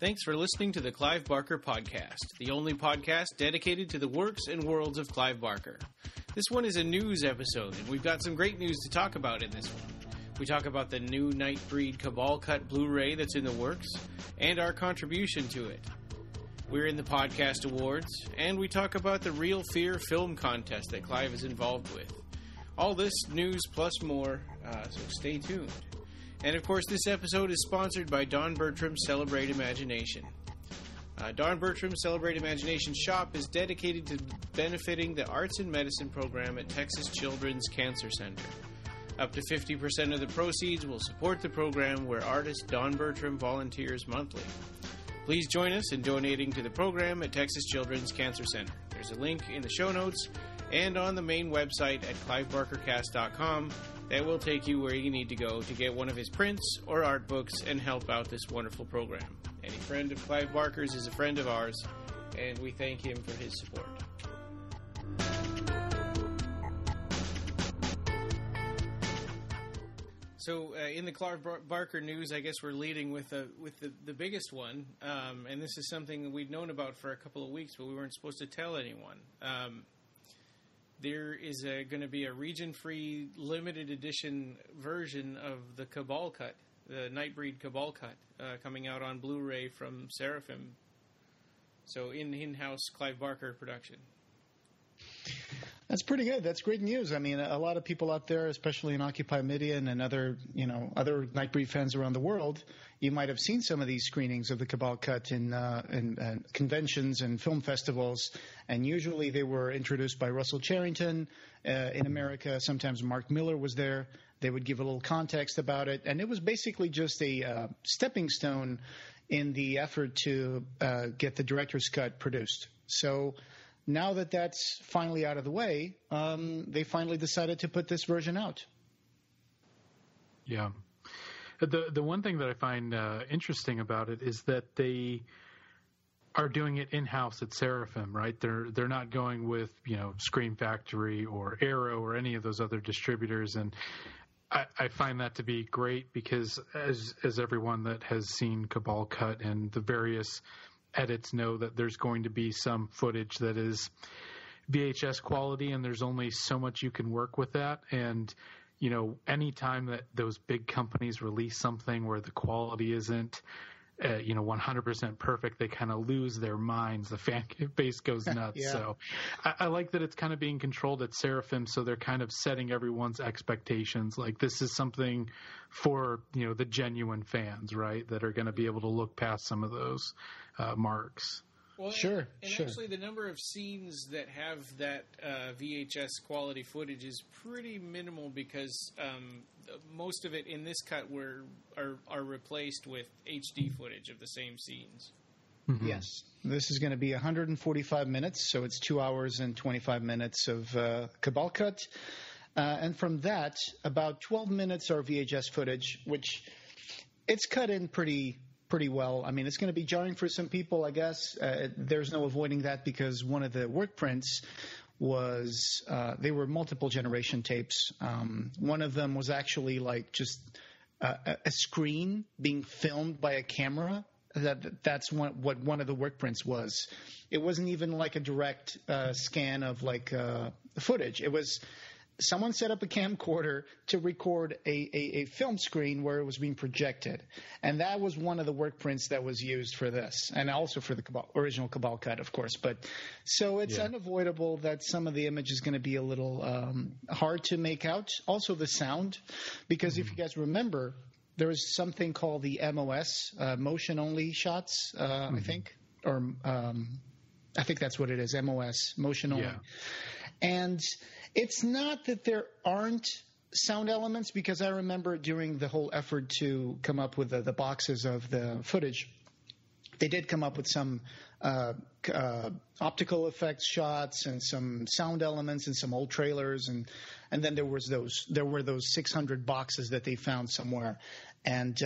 Thanks for listening to the Clive Barker Podcast, the only podcast dedicated to the works and worlds of Clive Barker. This one is a news episode, and we've got some great news to talk about in this one. We talk about the new Nighbreed Cabal Cut Blu-Ray that's in the works, and our contribution to it. We're in the Podcast Awards, and we talk about the Real Fear film contest that Clive is involved with. All this news plus more, so stay tuned. And of course, this episode is sponsored by Don Bertram's Celebrate Imagination. Don Bertram's Celebrate Imagination shop is dedicated to benefiting the Arts and Medicine program at Texas Children's Cancer Center. Up to 50% of the proceeds will support the program where artist Don Bertram volunteers monthly. Please join us in donating to the program at Texas Children's Cancer Center. There's a link in the show notes and on the main website at clivebarkercast.com that will take you where you need to go to get one of his prints or art books and help out this wonderful program. Any friend of Clive Barker's is a friend of ours, and we thank him for his support. So, in the Clive Barker news, I guess we're leading with the biggest one, and this is something we'd known about for a couple of weeks, but we weren't supposed to tell anyone. There is going to be a region-free, limited edition version of the Cabal Cut, the Nighbreed Cabal Cut, coming out on Blu-ray from Seraphim. So, in-house Clive Barker production. That's pretty good. That's great news. I mean, a lot of people out there, especially in Occupy Midian and other Nighbreed fans around the world, you might have seen some of these screenings of the Cabal Cut in conventions and film festivals. And usually they were introduced by Russell Charrington in America. Sometimes Mark Miller was there. They would give a little context about it. And it was basically just a stepping stone in the effort to get the director's cut produced. So now that that's finally out of the way, they finally decided to put this version out. Yeah. The one thing that I find interesting about it is that they are doing it in-house at Seraphim, right? They're not going with, Scream Factory or Arrow or any of those other distributors. And I find that to be great because as everyone that has seen Cabal Cut and the various edits know that there's going to be some footage that is VHS quality, and there's only so much you can work with that. And, anytime that those big companies release something where the quality isn't, 100% perfect, they kind of lose their minds. The fan base goes nuts. Yeah. So I like that it's kind of being controlled at Seraphim, so they're kind of setting everyone's expectations. Like, this is something for, the genuine fans, right, that are going to be able to look past some of those marks. Well, sure. Actually, the number of scenes that have that VHS quality footage is pretty minimal because most of it in this cut are replaced with HD footage of the same scenes. Mm-hmm. Yes. This is going to be 145 minutes, so it's 2 hours and 25 minutes of Cabal Cut. And from that, about 12 minutes are VHS footage, which it's cut in pretty well. I mean, it's going to be jarring for some people, I guess. There's no avoiding that because one of the work prints was they were multiple generation tapes. One of them was actually like just a screen being filmed by a camera. That's what one of the work prints was. It wasn't even like a direct scan of like footage. It was someone set up a camcorder to record a film screen where it was being projected. And that was one of the work prints that was used for this, and also for the original Cabal Cut, of course. But so it's unavoidable that some of the image is going to be a little hard to make out. Also the sound, because if you guys remember, there was something called the MOS, motion-only shots, I think. Or I think that's what it is, MOS, motion-only. Yeah. And it's not that there aren't sound elements, because I remember during the whole effort to come up with the boxes of the footage, they did come up with some optical effects shots and some sound elements and some old trailers, and then there were those 600 boxes that they found somewhere. And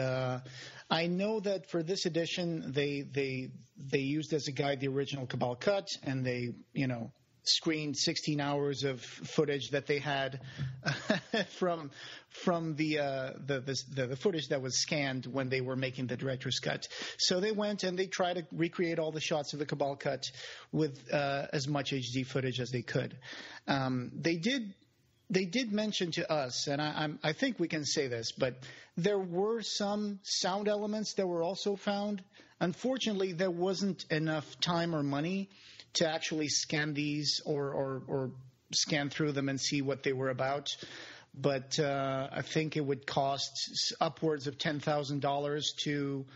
I know that for this edition they used as a guide the original Cabal Cut, and they screened 16 hours of footage that they had from the footage that was scanned when they were making the director's cut. So they went and they tried to recreate all the shots of the Cabal Cut with as much HD footage as they could. They did mention to us, and I think we can say this, but there were some sound elements that were also found. Unfortunately, there wasn't enough time or money to actually scan these or scan through them and see what they were about. But I think it would cost upwards of $10,000 to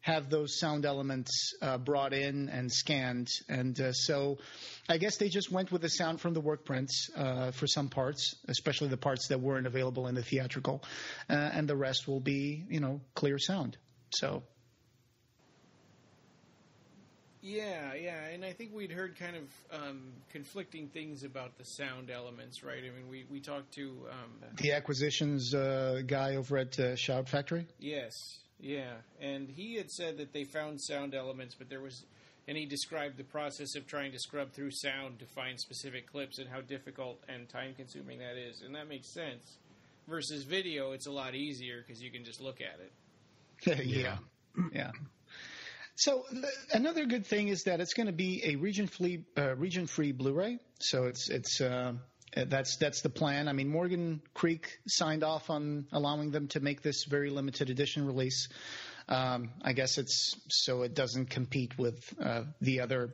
have those sound elements brought in and scanned. And so I guess they just went with the sound from the work prints for some parts, especially the parts that weren't available in the theatrical. And the rest will be, clear sound. So... Yeah, and I think we'd heard kind of conflicting things about the sound elements, right? I mean, we talked to... the acquisitions guy over at Shout Factory? Yes, yeah, and he had said that they found sound elements, but there was... And he described the process of trying to scrub through sound to find specific clips and how difficult and time-consuming that is, and that makes sense. Versus video, it's a lot easier because you can just look at it. Yeah. So another good thing is that it's going to be a region-free Blu-ray. So that's the plan. I mean, Morgan Creek signed off on allowing them to make this very limited edition release. I guess it's so it doesn't compete with the other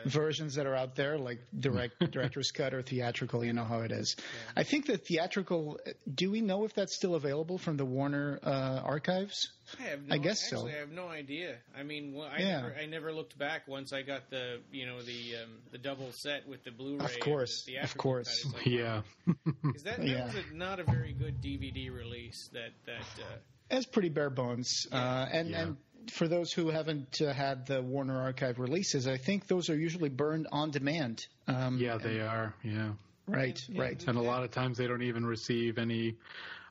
versions that are out there, like director's cut or theatrical. You know how it is. Yeah. I think the theatrical. Do we know if that's still available from the Warner archives? I guess so. I have no idea. I mean, I never looked back once I got the double set with the Blu-ray. Of course. Like, yeah. Because that was not a very good DVD release. That it's pretty bare bones. And for those who haven't had the Warner Archive releases, I think those are usually burned on demand. They are. Yeah. Right. And a lot of times they don't even receive any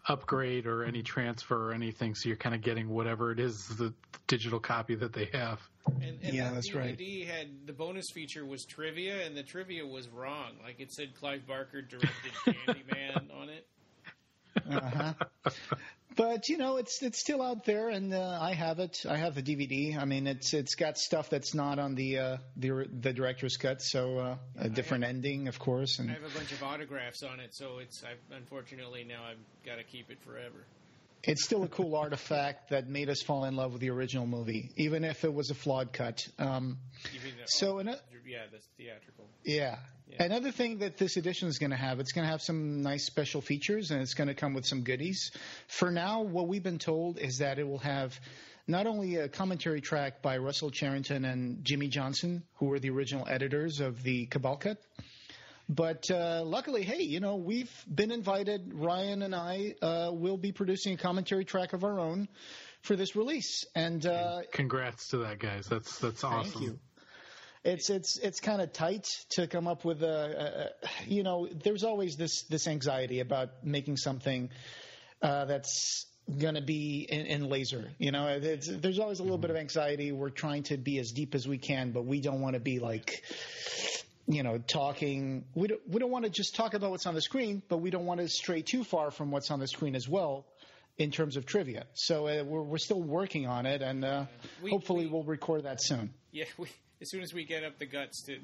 upgrade or any transfer or anything, so you're kind of getting whatever it is, the digital copy that they have. And that's DVD right. Had the bonus feature was trivia, and the trivia was wrong. Like it said Clive Barker directed Candyman on it. But it's still out there, and I have it. I have the DVD. I mean, it's got stuff that's not on the director's cut, so a different ending, of course. And I have a bunch of autographs on it, so unfortunately now I've got to keep it forever. It's still a cool artifact that made us fall in love with the original movie, even if it was a flawed cut. The theatrical. Yeah. Another thing that this edition is going to have, it's going to have some nice special features, and it's going to come with some goodies. For now, what we've been told is that it will have not only a commentary track by Russell Charrington and Jimmy Johnson, who were the original editors of the Cabal Cut, but luckily, hey, we've been invited. Ryan and I will be producing a commentary track of our own for this release. And congrats to that, guys. That's awesome. Thank you. It's kind of tight to come up with there's always this anxiety about making something that's going to be in laser. There's always a little bit of anxiety. We're trying to be as deep as we can, but we don't want to be like, talking. We don't want to just talk about what's on the screen, but we don't want to stray too far from what's on the screen as well in terms of trivia. So we're still working on it, and hopefully we'll record that soon. Yeah, as soon as we get up the guts to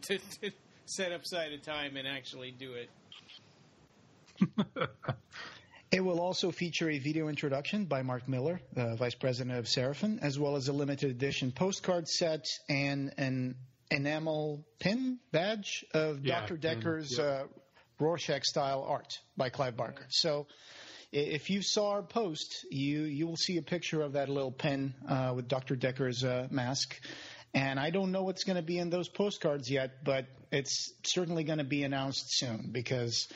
set aside a time and actually do it. It will also feature a video introduction by Mark Miller, Vice President of Seraphim, as well as a limited edition postcard set and an enamel pin badge of Dr. Decker's Rorschach-style art by Clive Barker. So if you saw our post, you will see a picture of that little pin with Dr. Decker's mask. And I don't know what's going to be in those postcards yet, but it's certainly going to be announced soon because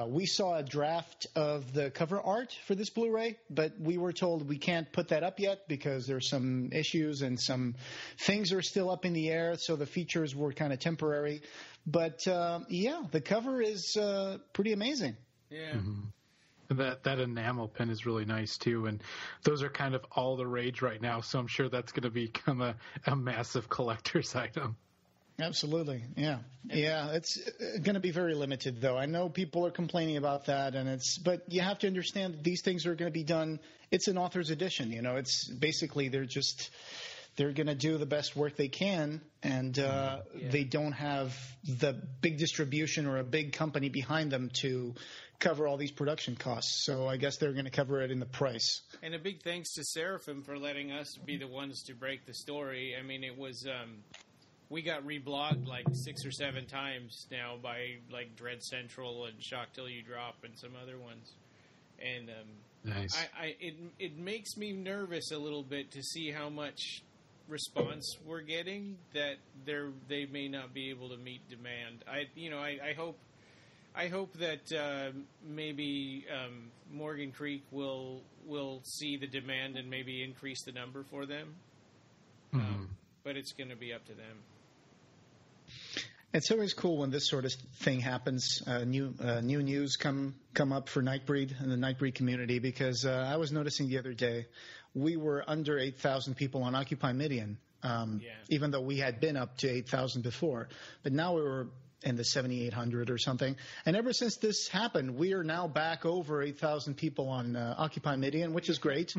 we saw a draft of the cover art for this Blu-ray, but we were told we can't put that up yet because there's some issues and some things are still up in the air, so the features were kind of temporary. But, the cover is pretty amazing. Yeah. Mm-hmm. That enamel pin is really nice, too, and those are kind of all the rage right now, so I'm sure that's going to become a massive collector's item. Absolutely. Yeah. Yeah. It's going to be very limited, though. I know people are complaining about that, but you have to understand that these things are going to be done. It's an author's edition. It's basically they're going to do the best work they can, and they don't have the big distribution or a big company behind them to cover all these production costs. So I guess they're going to cover it in the price. And a big thanks to Seraphim for letting us be the ones to break the story. I mean, it was we got reblogged like 6 or 7 times now by like Dread Central and Shock Till You Drop and some other ones. And nice. It makes me nervous a little bit to see how much response we're getting, that they may not be able to meet demand. I hope that maybe Morgan Creek will see the demand and maybe increase the number for them. But it's going to be up to them. It's always cool when this sort of thing happens. New news come up for Nightbreed and the Nightbreed community, because I was noticing the other day we were under 8,000 people on Occupy Midian, even though we had been up to 8,000 before. But now we were in the 7,800 or something. And ever since this happened, we are now back over 8,000 people on Occupy Midian, which is great.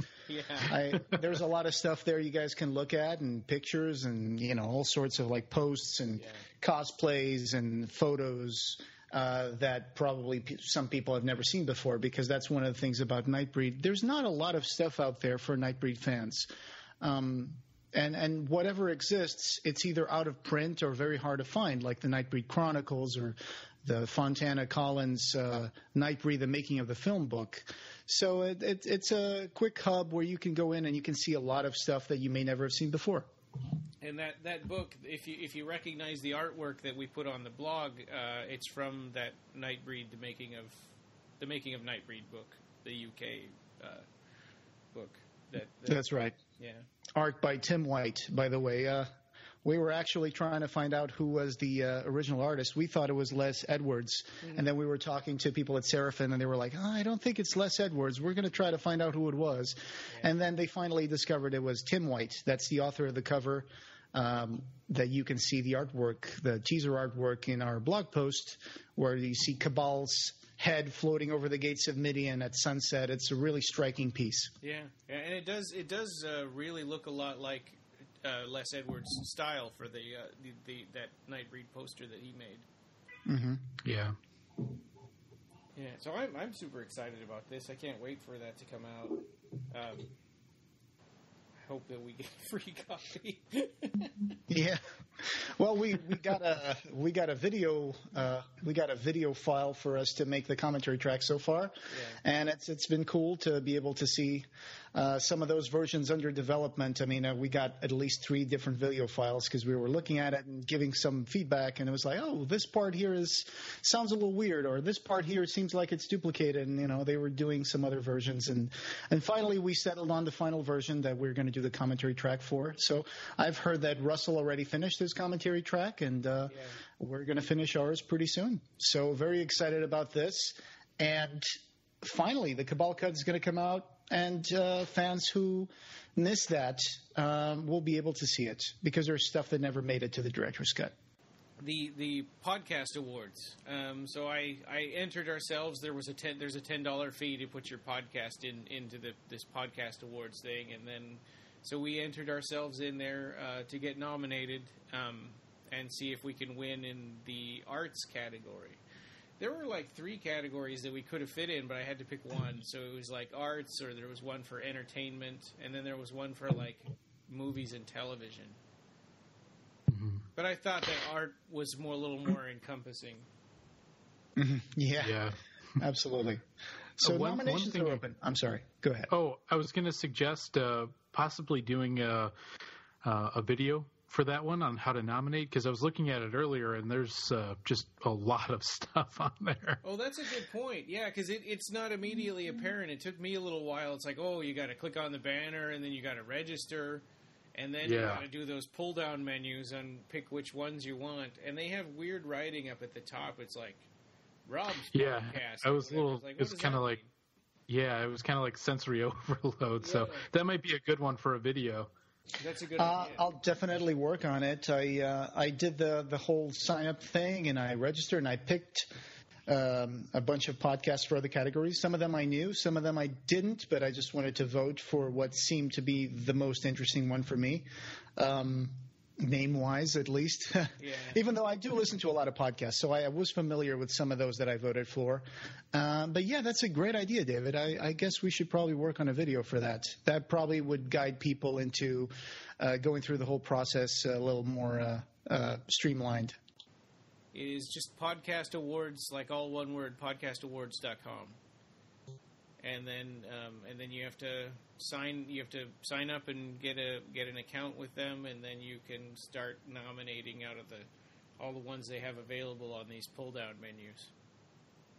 There's a lot of stuff there you guys can look at, and pictures and, all sorts of like posts and cosplays and photos that probably some people have never seen before, because that's one of the things about Nightbreed. There's not a lot of stuff out there for Nightbreed fans. And whatever exists, it's either out of print or very hard to find, like the Nightbreed Chronicles or the Fontana Collins Nightbreed, The Making of the Film book. So it's a quick hub where you can go in and you can see a lot of stuff that you may never have seen before. And that book, if you recognize the artwork that we put on the blog, it's from that Nightbreed, the making of Nightbreed book, the UK book. That's right. Yeah. Art by Tim White, by the way. We were actually trying to find out who was the original artist. We thought it was Les Edwards. And then we were talking to people at Seraphim, and they were like, I don't think it's Les Edwards. We're going to try to find out who it was. Yeah. And then they finally discovered it was Tim White. That's the author of the cover that you can see the artwork, the teaser artwork in our blog post, where you see Cabal's head floating over the gates of Midian at sunset. It's a really striking piece. Yeah, and it does really look a lot like Les Edwards' style for that Nightbreed poster that he made. Mm-hmm. Yeah. Yeah. So I'm super excited about this. I can't wait for that to come out. I hope that we get a free copy. Yeah. Well, we got a video file for us to make the commentary track so far, and it's been cool to be able to see some of those versions under development. I mean, we got at least 3 different video files because we were looking at it and giving some feedback, and it was like, oh, this part here sounds a little weird, or this part here seems like it's duplicated, and they were doing some other versions, and finally we settled on the final version that we're going to do the commentary track for. So I've heard that Russell already finished his commentary track, and we're going to finish ours pretty soon. So very excited about this. And finally, the Cabal Cut is going to come out, and fans who miss that will be able to see it, because there's stuff that never made it to the director's cut. The podcast awards. So I entered ourselves. There's a $10 fee to put your podcast into this podcast awards thing, and then so we entered ourselves in there to get nominated and see if we can win in the arts category. There were like 3 categories that we could have fit in, but I had to pick one. So it was like arts, or there was one for entertainment, and then there was one for like movies and television. Mm-hmm. But I thought that art was a little more encompassing. Mm-hmm. Yeah, absolutely. So nominations are open. I'm sorry. Go ahead. Oh, I was going to suggest possibly doing a video for that one on how to nominate, because I was looking at it earlier, and there's just a lot of stuff on there. Oh, that's a good point. Yeah, because it's not immediately apparent. It took me a little while. It's like, oh, you got to click on the banner, and then you got to register, and then you got to do those pull-down menus and pick which ones you want. And they have weird writing up at the top. It's like, Rob's podcast. I was a little. Like, it's kind of like, it was kind of like sensory overload. Yeah. So that might be a good one for a video. That's a good idea. I'll definitely work on it. I did the whole sign up thing, and I registered, and I picked a bunch of podcasts for other categories. Some of them I knew, some of them I didn't, but I just wanted to vote for what seemed to be the most interesting one for me. Name-wise, at least. Yeah. Even though I do listen to a lot of podcasts, so I was familiar with some of those that I voted for. But yeah, that's a great idea, David. I guess we should probably work on a video for that. That probably would guide people into going through the whole process a little more streamlined. It is just Podcast Awards, like all one word, podcastawards.com. And then you have to sign up and get an account with them, and then you can start nominating out of all the ones they have available on these pull down menus.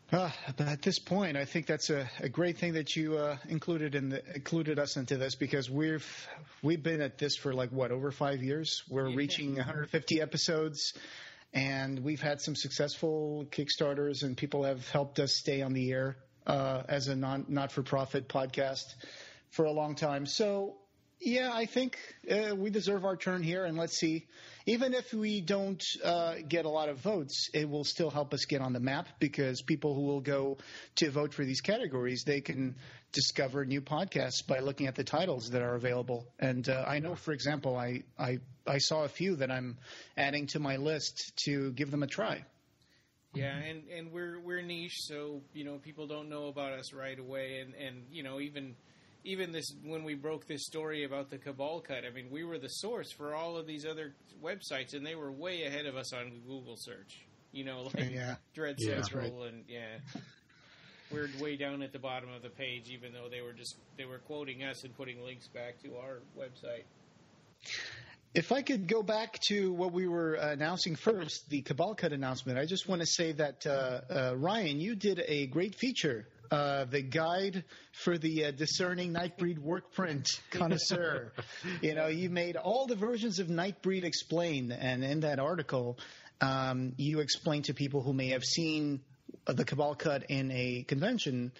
But at this point, I think that's a great thing that you included us into this, because we've been at this for over 5 years. We're reaching 150 episodes, and we've had some successful Kickstarters, and people have helped us stay on the air as a not-for-profit podcast for a long time. So, yeah, I think we deserve our turn here, and let's see. Even if we don't get a lot of votes, it will still help us get on the map, because people who will go to vote for these categories, they can discover new podcasts by looking at the titles that are available. And I know, for example, I saw a few that I'm adding to my list to give them a try. Yeah, and we're niche, so people don't know about us right away, and even this, when we broke this story about the Cabal Cut, I mean, we were the source for all of these other websites, and they were way ahead of us on Google search. Dread Central, and we're way down at the bottom of the page, even though they were quoting us and putting links back to our website. If I could go back to what we were announcing first, the Cabal Cut announcement, I just want to say that, Ryan, you did a great feature, the guide for the discerning Nighbreed work print connoisseur. You made all the versions of Nighbreed explained, and in that article, you explained to people who may have seen the Cabal Cut in a convention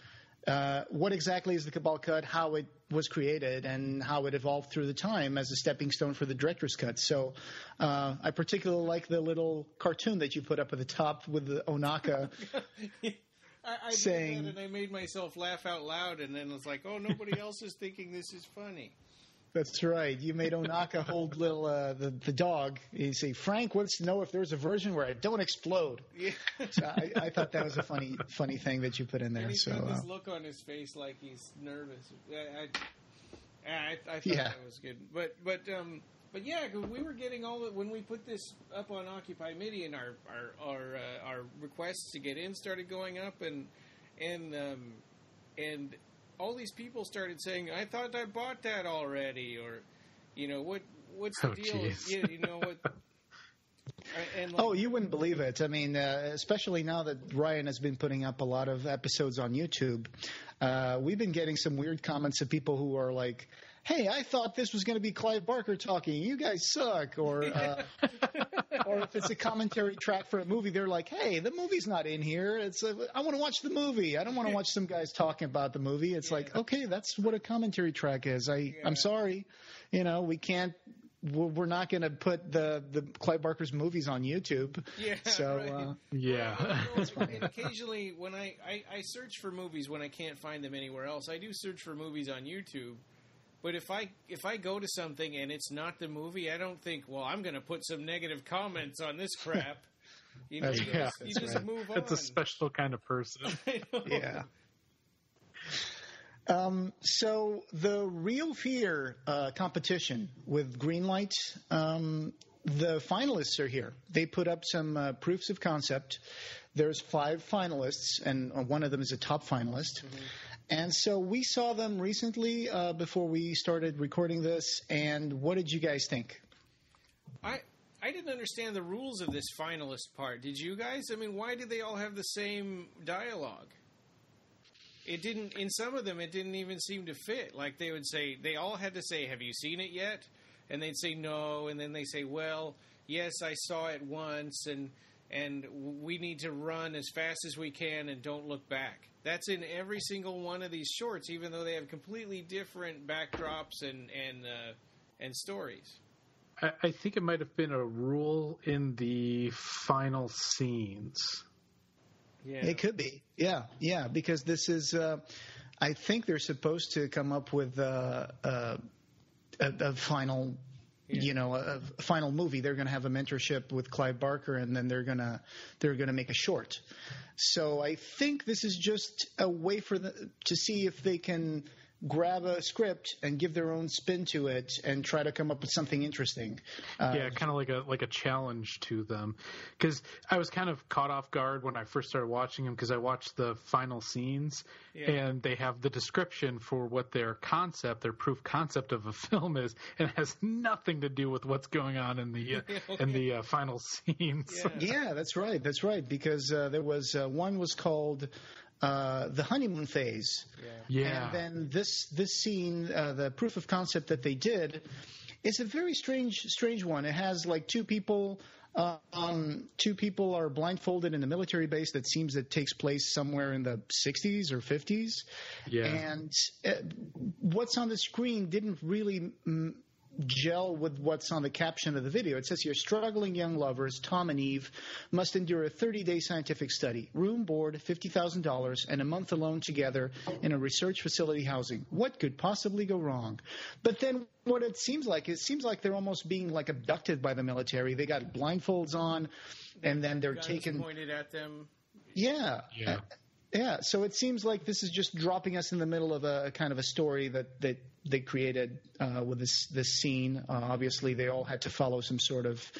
what exactly is the Cabal Cut, how it was created, and how it evolved through the time as a stepping stone for the director's cut. So I particularly like the little cartoon that you put up at the top with the Onaka I saying... did that, and I made myself laugh out loud, and then was like, oh, nobody else is thinking this is funny. That's right. You made Onaka hold little the dog. You say, Frank wants to know if there's a version where I don't explode. Yeah. So I thought that was a funny thing that you put in there. And he's got this look on his face like he's nervous. I thought that was good. But yeah, we were getting all when we put this up on Occupy MIDI, and our requests to get in started going up, and all these people started saying, I thought I bought that already, or, what's the deal? What? You wouldn't believe it. I mean, especially now that Ryan has been putting up a lot of episodes on YouTube, we've been getting some weird comments of people who are like, hey, I thought this was going to be Clive Barker talking. You guys suck. Or if it's a commentary track for a movie, they're like, hey, the movie's not in here. I want to watch the movie. I don't want to watch some guys talking about the movie. It's like, okay, that's what a commentary track is. I'm sorry. We can't. We're not going to put the Clive Barker's movies on YouTube. Yeah. So, right. Yeah. And occasionally, when I search for movies when I can't find them anywhere else, I do search for movies on YouTube. But if I go to something and it's not the movie, I don't think, well, I'm going to put some negative comments on this crap. You just move on. It's a special kind of person. I know. Yeah. So the Real Fear competition with Greenlight, the finalists are here. They put up some proofs of concept. There's 5 finalists, and one of them is a top finalist. Mm-hmm. And so we saw them recently before we started recording this. And what did you guys think? I didn't understand the rules of this finalist part. Did you guys? I mean, why did they all have the same dialogue? It didn't. In some of them, it didn't even seem to fit. Like they would say, they all had to say, "Have you seen it yet?" And they'd say no, and then they say, "Well, yes, I saw it once, and we need to run as fast as we can and don't look back." That's in every single one of these shorts, even though they have completely different backdrops and and stories. I think it might have been a rule in the final scenes. Yeah, It could be. Yeah, because this is. I think they're supposed to come up with a final. A final movie. They're going to have a mentorship with Clive Barker, and then they're gonna make a short. So I think this is just a way for to see if they can grab a script and give their own spin to it and try to come up with something interesting. Kind of like a challenge to them. Because I was kind of caught off guard when I first started watching them, because I watched the final scenes and they have the description for what their proof concept of a film is, and it has nothing to do with what's going on in the in the final scenes. Yeah, that's right. Because there was one was called the honeymoon phase. Yeah. And then this scene, the proof of concept that they did, is a very strange one. It has like two people are blindfolded in a military base that seems that takes place somewhere in the 60s or 50s. Yeah. And what's on the screen didn't really gel with what's on the caption of the video. It says here, struggling young lovers, Tom and Eve, must endure a 30-day scientific study, room, board, $50,000, and a month alone together in a research facility housing. What could possibly go wrong? But then what it seems like they're almost being like abducted by the military. They got blindfolds on, and then they're taken pointed at them. Yeah. So it seems like this is just dropping us in the middle of a kind of a story that they created with this scene. Obviously, they all had to follow some sort of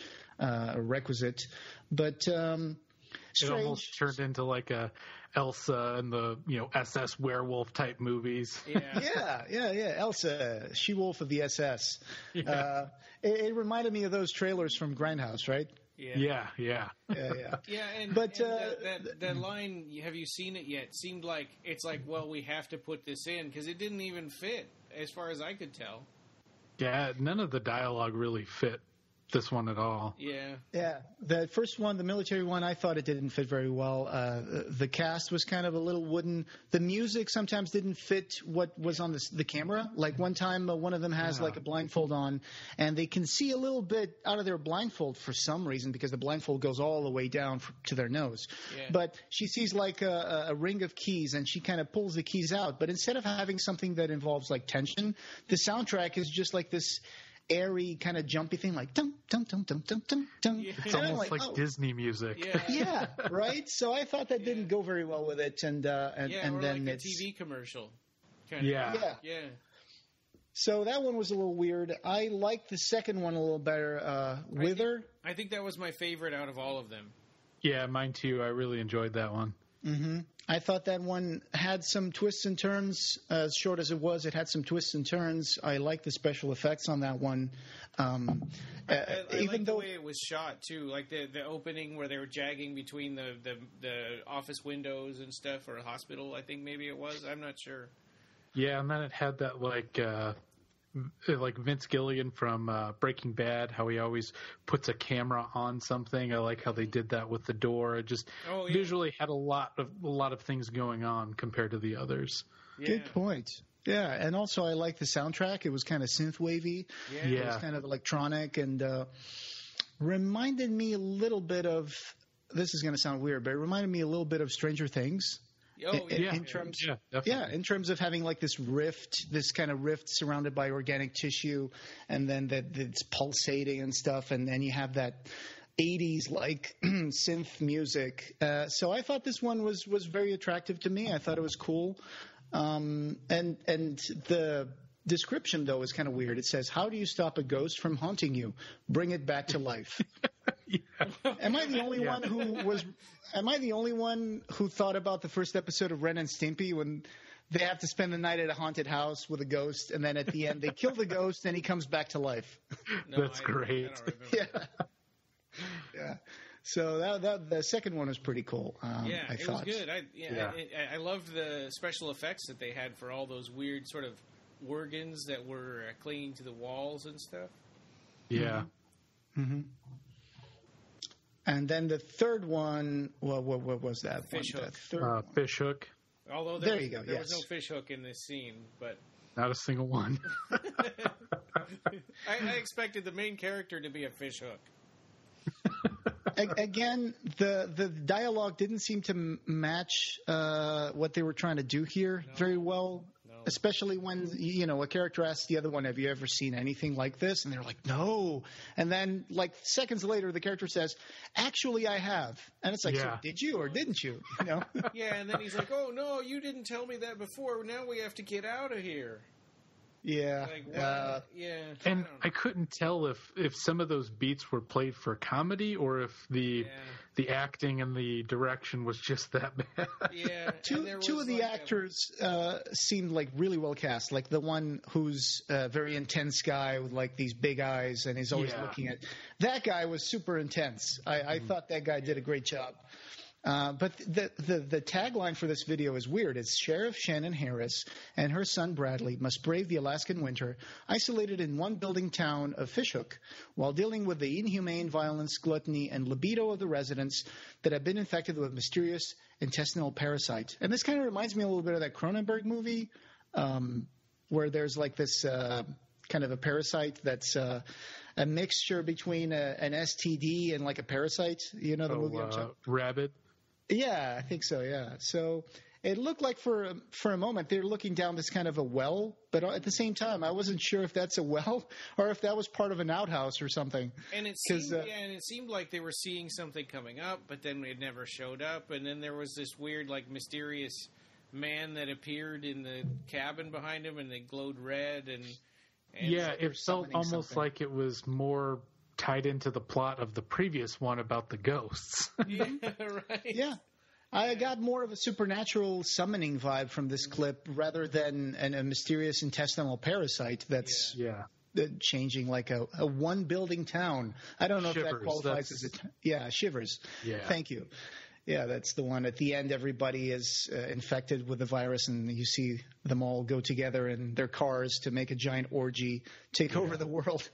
requisite, but it almost turned into like a Elsa and the SS werewolf type movies. Yeah. Elsa, she-wolf of the SS. Yeah. It reminded me of those trailers from Grindhouse, right? Yeah. Yeah, and that line, have you seen it yet? Seemed like it's like, well, we have to put this in because it didn't even fit as far as I could tell. Yeah, none of the dialogue really fit this one at all. Yeah. The first one, the military one, I thought it didn't fit very well. The cast was kind of a little wooden. The music sometimes didn't fit what was on the camera. Like one time, one of them has like a blindfold on, and they can see a little bit out of their blindfold for some reason because the blindfold goes all the way down to their nose. Yeah. But she sees like a ring of keys, and she kind of pulls the keys out. But instead of having something that involves like tension, the soundtrack is just like this airy kind of jumpy thing, like dum dum dum dum dum dum dum. It's almost like Disney music. Yeah, right. So I thought that didn't go very well with it, and or then like it's a TV commercial. Yeah. So that one was a little weird. I liked the second one a little better. Wither. I think that was my favorite out of all of them. Yeah, mine too. I really enjoyed that one. Mm-hmm. I thought that one had some twists and turns. As short as it was, it had some twists and turns. I liked the special effects on that one. I like the way it was shot too, like the opening where they were jagging between the office windows and stuff, or a hospital. I think maybe it was. I'm not sure. Yeah, and then it had that like Vince Gilligan from Breaking Bad, how he always puts a camera on something. I like how they did that with the door. It just visually had a lot of things going on compared to the others. Yeah. Good point. Yeah, and also I like the soundtrack. It was kind of synth-wavy. Yeah. It was kind of electronic and reminded me a little bit of, this is going to sound weird, but it reminded me a little bit of Stranger Things. In terms of having like this kind of rift surrounded by organic tissue, and then that's pulsating and stuff, and then you have that 80s like synth music. So I thought this one was very attractive to me. I thought it was cool. And the description though is kind of weird. It says, "How do you stop a ghost from haunting you? Bring it back to life." Am I the only one who thought about the first episode of Ren and Stimpy when they have to spend the night at a haunted house with a ghost, and then at the end they kill the ghost and he comes back to life? No, that's great. Yeah. So that the second one was pretty cool. I thought it was good. I loved the special effects that they had for all those weird sort of organs that were clinging to the walls and stuff. Yeah. Mm-hmm. And then the third one, what was that? Fish hook. Fish hook. Although there was no fish hook in this scene, but Not a single one. I expected the main character to be a fishhook. Again, the dialogue didn't seem to match what they were trying to do here very well. No. Especially when, a character asks the other one, have you ever seen anything like this? And they're like, no. And then, seconds later, the character says, actually, I have. And it's like, so did you or didn't you? Yeah, and then he's like, oh, no, you didn't tell me that before. Now we have to get out of here. Yeah. And I couldn't tell if some of those beats were played for comedy or if the acting and the direction was just that bad. Yeah. Two of the actors seemed like really well cast. Like the one who's a very intense guy with these big eyes and he's always looking at. That guy was super intense. I thought that guy did a great job. But the tagline for this video is weird. It's Sheriff Shannon Harris and her son Bradley must brave the Alaskan winter, isolated in one building town of Fishhook, while dealing with the inhumane violence, gluttony, and libido of the residents that have been infected with mysterious intestinal parasite. And this kind of reminds me a little bit of that Cronenberg movie, where there's this kind of a parasite that's a mixture between an STD and a parasite. You know the movie I'm talking about? Rabbit. Yeah, I think so, yeah. So it looked like for a moment they were looking down this kind of a well, but at the same time I wasn't sure if that's a well or if that was part of an outhouse or something. And it seemed like they were seeing something coming up, but then it never showed up. And then there was this weird, mysterious man that appeared in the cabin behind him, and they glowed red. And it felt almost like it was more tied into the plot of the previous one about the ghosts. Yeah, right. Yeah. I got more of a supernatural summoning vibe from this clip rather than a mysterious intestinal parasite that's changing a one-building town. I don't know if that qualifies as a... Shivers. Yeah. Thank you. Yeah, that's the one. At the end, everybody is infected with the virus, and you see them all go together in their cars to make a giant orgy, take over the world.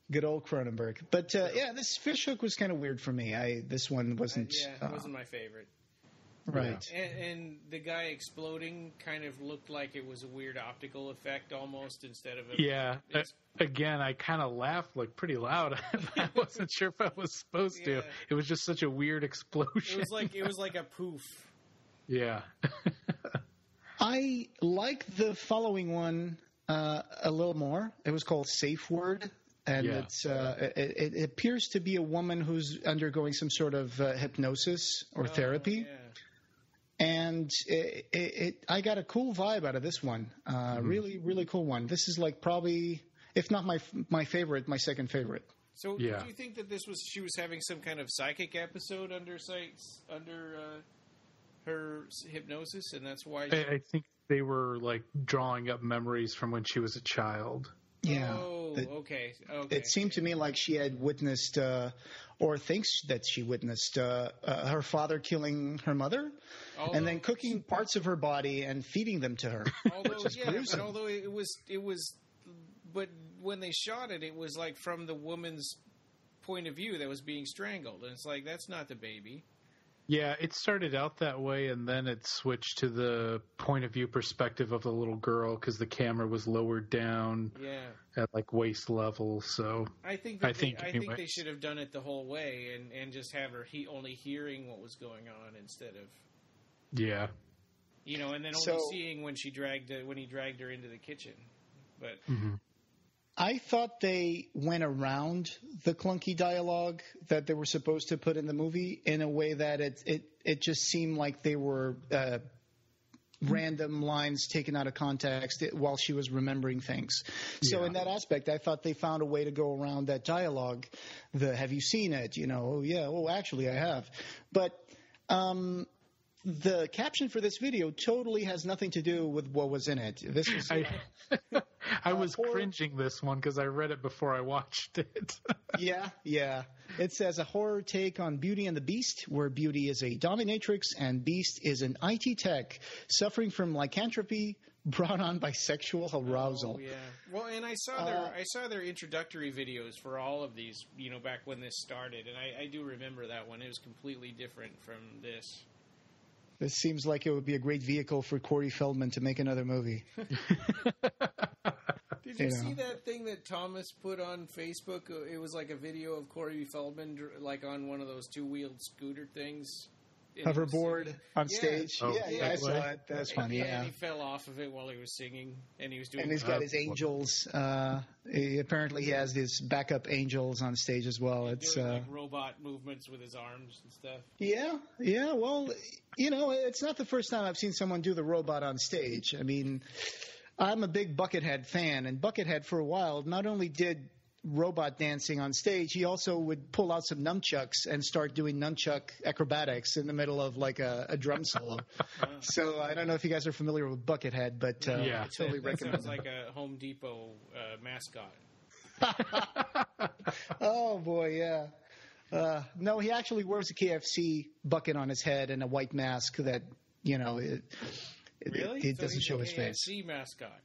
Good old Cronenberg. But, this Fishhook was kind of weird for me. This one wasn't... it wasn't my favorite. Right. And the guy exploding kind of looked like it was a weird optical effect almost instead of a... Yeah. Again, I kind of laughed pretty loud. I wasn't sure if I was supposed to. It was just such a weird explosion. It was like a poof. Yeah. I like the following one a little more. It was called Safe Word. And it appears to be a woman who's undergoing some sort of hypnosis or therapy. Yeah. And I got a cool vibe out of this one. Really, really cool one. This is probably, if not my favorite, my second favorite. So do you think that she was having some kind of psychic episode under her hypnosis, and that's why... I think they were drawing up memories from when she was a child. Yeah. Oh, okay. It seemed to me like she had witnessed, or thinks that she witnessed, her father killing her mother, and then cooking parts of her body and feeding them to her. Although it was, but when they shot it, it was from the woman's point of view that was being strangled, and it's that's not the baby. Yeah, it started out that way, and then it switched to the point of view perspective of the little girl because the camera was lowered down at waist level. So I think they should have done it the whole way and just have her only hearing what was going on instead of and then only seeing when he dragged her into the kitchen. But I thought they went around the clunky dialogue that they were supposed to put in the movie in a way that it just seemed like they were random lines taken out of context while she was remembering things. So in that aspect, I thought they found a way to go around that dialogue. Have you seen it? Actually I have. But the caption for this video totally has nothing to do with what was in it. This was... I was cringing this one because I read it before I watched it. Yeah. It says a horror take on Beauty and the Beast, where Beauty is a dominatrix and Beast is an IT tech suffering from lycanthropy brought on by sexual arousal. Oh, yeah. Well, and I saw their introductory videos for all of these, back when this started, and I do remember that one. It was completely different from this. This seems like it would be a great vehicle for Corey Feldman to make another movie. Did you see that thing that Thomas put on Facebook? It was like a video of Corey Feldman, like on one of those two-wheeled scooter things. Hoverboard on stage. Oh, Yeah, I saw it. That's funny. Yeah, and he fell off of it while he was singing, and he was doing. And he's got his angels. Apparently, he has these backup angels on stage as well. It's doing, like robot movements with his arms and stuff. Yeah. Well, it's not the first time I've seen someone do the robot on stage. I mean, I'm a big Buckethead fan, and Buckethead for a while not only did robot dancing on stage, he also would pull out some nunchucks and start doing nunchuck acrobatics in the middle of like a drum solo. So I don't know if you guys are familiar with Buckethead, but I totally recommend it. Sounds like a Home Depot mascot. Oh boy, yeah. No, he actually wears a KFC bucket on his head and a white mask that Really? It doesn't show his face. KFC mascot.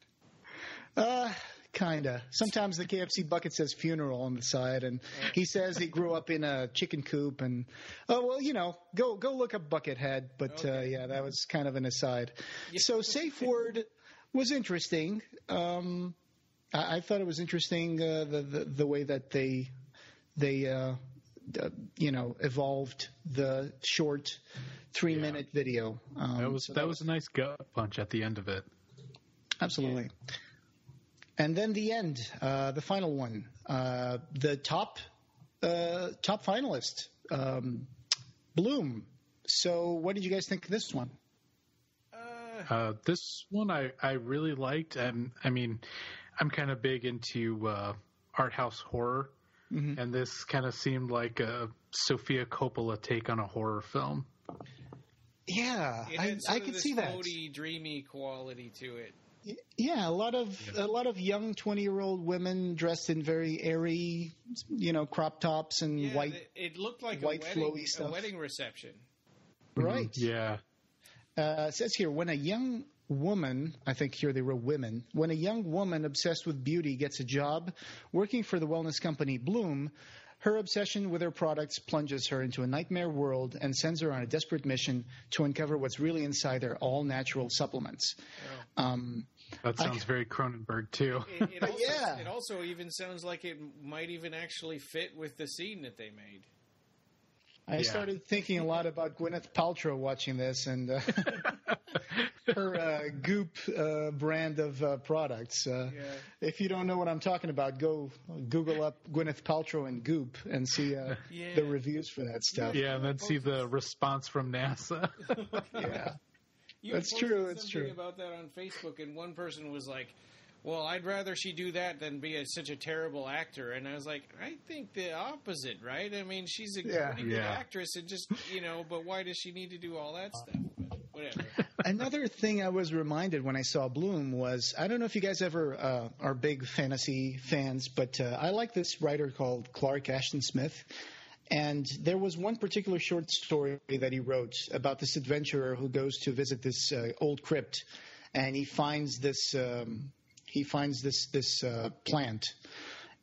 Kinda. Sometimes the KFC bucket says funeral on the side, and he says he grew up in a chicken coop. And go look up Buckethead. But okay. That was kind of an aside. So Safe Word was interesting. I thought it was interesting the way that they evolved the short 3-minute video. That was a nice gut punch at the end of it. Absolutely. Yeah. And then the end, the final one, the top finalist, Bloom. So what did you guys think of this one? This one I really liked. And I mean, I'm kind of big into art house horror. Mm-hmm. And this kind of seemed like a Sofia Coppola take on a horror film. Yeah, I could see that. Floaty, dreamy quality to it. Yeah, a lot of young 20-year-old women dressed in very airy, crop tops and white. It looked like white flowy stuff. A wedding reception. Right. Yeah. It says here, when a young woman, I think here they wrote women, when a young woman obsessed with beauty gets a job working for the wellness company Bloom, her obsession with her products plunges her into a nightmare world and sends her on a desperate mission to uncover what's really inside their all-natural supplements. Oh. That sounds very Cronenberg, too. It also even sounds like it might even actually fit with the scene that they made. I started thinking a lot about Gwyneth Paltrow watching this and her Goop brand of products. If you don't know what I'm talking about, go Google up Gwyneth Paltrow and Goop and see the reviews for that stuff. Yeah, and then see the response from NASA. Yeah. It's true about that on Facebook, and one person was like, well, I'd rather she do that than be such a terrible actor. And I was like, I think the opposite, right? I mean, she's a pretty good actress, and just, but why does she need to do all that stuff? But whatever. Another thing I was reminded when I saw Bloom was, I don't know if you guys ever are big fantasy fans, but I like this writer called Clark Ashton Smith. And there was one particular short story that he wrote about this adventurer who goes to visit this old crypt, and he finds this plant,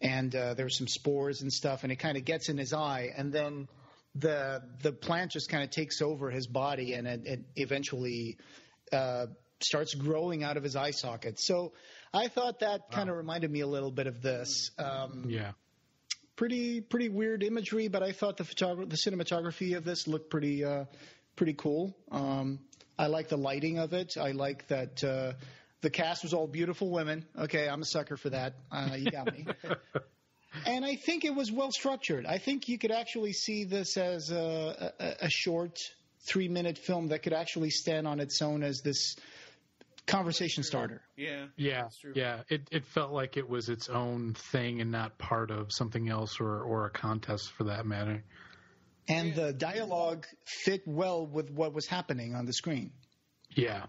and there's some spores and stuff, and it kind of gets in his eye, and then the plant just kind of takes over his body, and it eventually starts growing out of his eye socket. So I thought that kind of reminded me a little bit of this. Pretty weird imagery, but I thought the cinematography of this looked pretty cool. I like the lighting of it. I like that the cast was all beautiful women. Okay, I'm a sucker for that. You got me. And I think it was well structured. I think you could actually see this as a short 3-minute film that could actually stand on its own as this conversation starter. Yeah. It felt like it was its own thing and not part of something else or a contest for that matter. And the dialogue fit well with what was happening on the screen. Yeah.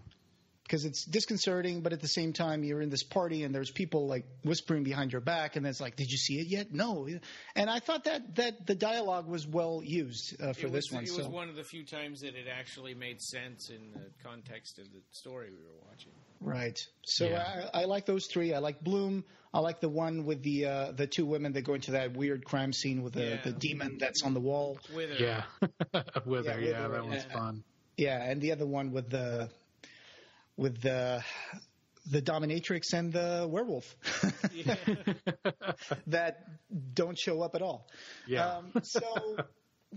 Because it's disconcerting, but at the same time, you're in this party and there's people like whispering behind your back, and it's like, "Did you see it yet?" No. And I thought that the dialogue was well used for this one. It was one of the few times that it actually made sense in the context of the story we were watching. Right. So I like those three. I like Bloom. I like the one with the two women that go into that weird crime scene with the demon that's on the wall. Wither. Yeah. Wither. Yeah, that one's fun. Yeah, and the other one with the dominatrix and the werewolf that don't show up at all. Yeah.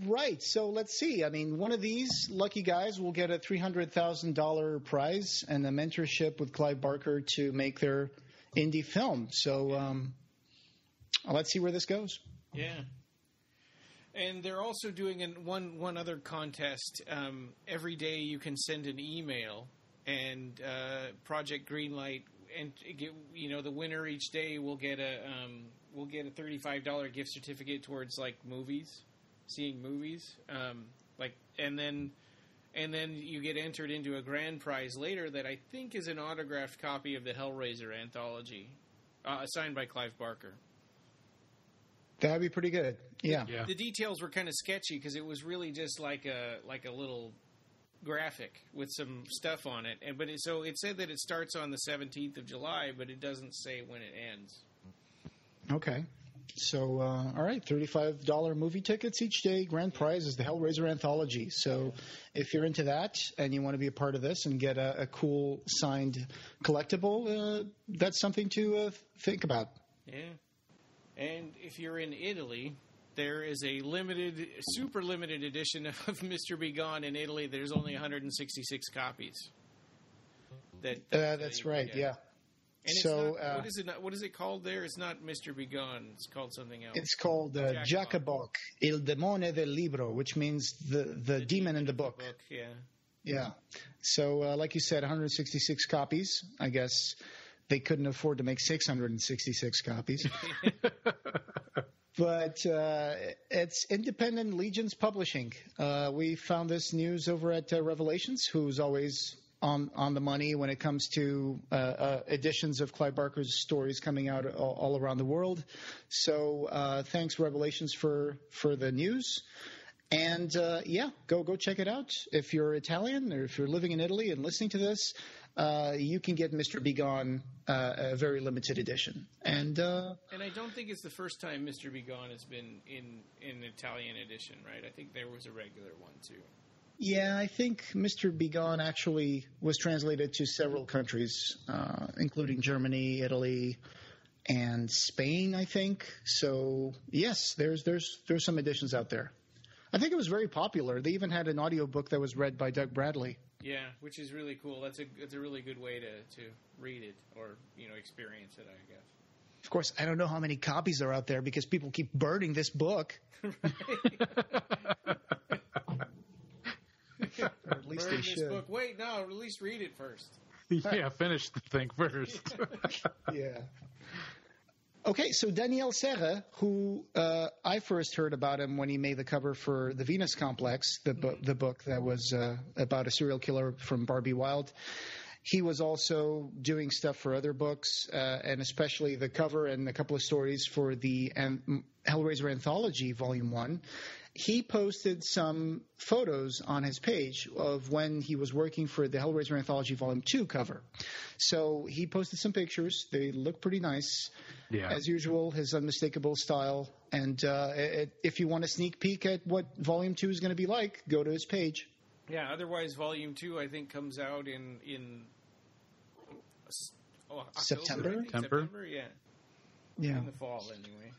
Right. So let's see. I mean, one of these lucky guys will get a $300,000 prize and a mentorship with Clive Barker to make their indie film. So let's see where this goes. Yeah. And they're also doing one other contest. Every day you can send an email, and Project Greenlight, and the winner each day will get a $35 gift certificate towards seeing movies. And then you get entered into a grand prize later that I think is an autographed copy of the Hellraiser anthology, signed by Clive Barker. That'd be pretty good. Yeah. The details were kind of sketchy because it was really just like a little graphic with some stuff on it, so it said that it starts on the 17th of July, but it doesn't say when it ends. Okay. So, all right, $35 movie tickets each day. Grand prize is the Hellraiser anthology. So if you're into that and you want to be a part of this and get a cool signed collectible, that's something to think about. Yeah. And if you're in Italy, there is a super limited edition of Mr. Be Gone in Italy. There's only 166 copies. That's right, yeah. And so, what is it called there? It's not Mr. Be Gone. It's called something else. It's called Jacobok, Il Demone del Libro, which means the demon in the book. Yeah. Yeah. So, like you said, 166 copies. I guess they couldn't afford to make 666 copies. But it's Independent Legions Publishing. We found this news over at Revelations, who's always on the money when it comes to editions of Clive Barker's stories coming out all around the world. So thanks, Revelations, for the news. And, go check it out. If you're Italian or if you're living in Italy and listening to this, you can get Mr. Be Gone, a very limited edition. And I don't think it's the first time Mr. Be Gone has been in Italian edition, right? I think there was a regular one, too. Yeah, I think Mr. Be Gone actually was translated to several countries, including Germany, Italy, and Spain, I think. So, yes, there's some editions out there. I think it was very popular. They even had an audiobook that was read by Doug Bradley. Yeah, which is really cool. That's a really good way to read it or, experience it, I guess. Of course, I don't know how many copies are out there because people keep burning this book. Or at least Burn they this should. book. Wait, no, at least read it first. Yeah, finish the thing first. Yeah. Okay, so Daniel Serre, who I first heard about him when he made the cover for The Venus Complex, the book that was about a serial killer from Barbie Wilde. He was also doing stuff for other books, and especially the cover and a couple of stories for the Hellraiser Anthology, Volume 1. He posted some photos on his page of when he was working for the Hellraiser Anthology Volume 2 cover. So he posted some pictures. They look pretty nice. Yeah. As usual, his unmistakable style. And if you want a sneak peek at what Volume 2 is going to be like, go to his page. Yeah, otherwise Volume 2, I think, comes out in October, September? September, yeah. Yeah. In the fall, anyway.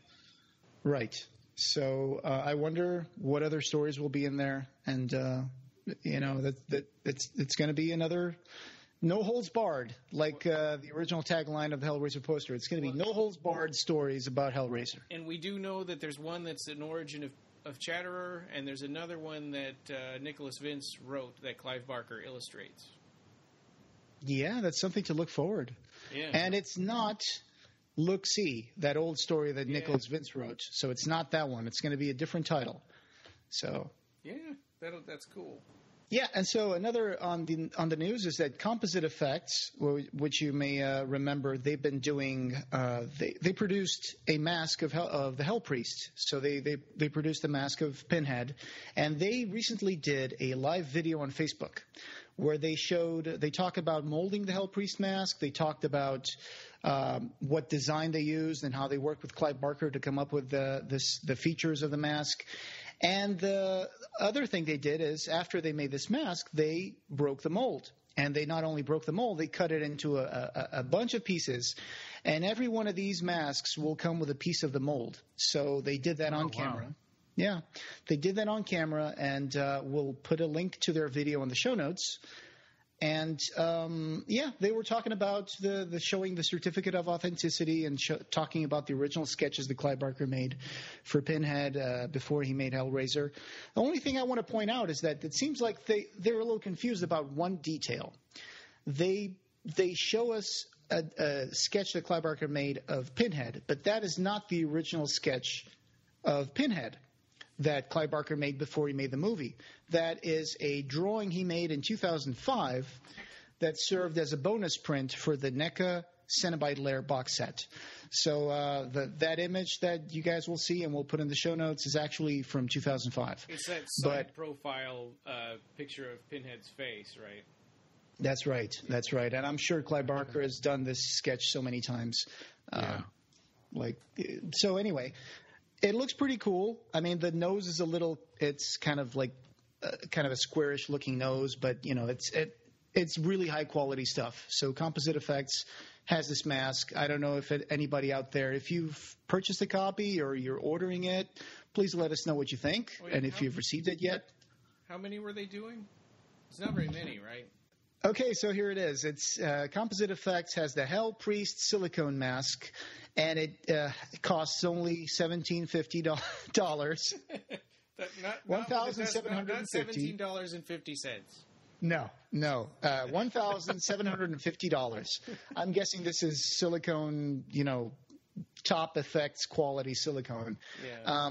Right. So I wonder what other stories will be in there, and that it's going to be another no holds barred, like the original tagline of the Hellraiser poster. It's going to be no holds barred stories about Hellraiser. And we do know that there's one that's an origin of Chatterer, and there's another one that Nicholas Vince wrote that Clive Barker illustrates. Yeah, that's something to look forward. Yeah, and it's not. Look-See, that old story that Nicholas Vince wrote. So it's not that one. It's going to be a different title. So yeah, that's cool. Yeah, and so another on the news is that Composite Effects, which you may remember, they've been doing. They produced a mask of the Hell Priest. So they produced a mask of Pinhead, and they recently did a live video on Facebook where they talk about molding the Hell Priest mask. They talked about what design they used and how they worked with Clive Barker to come up with the features of the mask. And the other thing they did is after they made this mask, they broke the mold. And they not only broke the mold, they cut it into a bunch of pieces. And every one of these masks will come with a piece of the mold. So they did that on camera. Wow. Yeah, they did that on camera, and we'll put a link to their video in the show notes. And, they were talking about the showing the certificate of authenticity and talking about the original sketches that Clive Barker made for Pinhead before he made Hellraiser. The only thing I want to point out is that it seems like they're a little confused about one detail. They show us a sketch that Clive Barker made of Pinhead, but that is not the original sketch of Pinhead that Clive Barker made before he made the movie. That is a drawing he made in 2005 that served as a bonus print for the NECA Cenobite Lair box set. So that image that you guys will see and we'll put in the show notes is actually from 2005. It's that side profile picture of Pinhead's face, right? That's right. And I'm sure Clive Barker has done this sketch so many times. So anyway, it looks pretty cool. I mean, the nose is it's kind of like kind of a squarish looking nose, but it's really high quality stuff. So Composite Effects has this mask. I don't know if anybody out there, if you've purchased a copy or you're ordering it, please let us know what you think. And if you've received it yet. How many were they doing? It's not very many, right? Okay, so here it is. It's Composite Effects has the Hell Priest silicone mask, and it costs only $1,750. $1,750. $17.50. No, $1,750. I'm guessing this is silicone, top effects quality silicone. Yeah.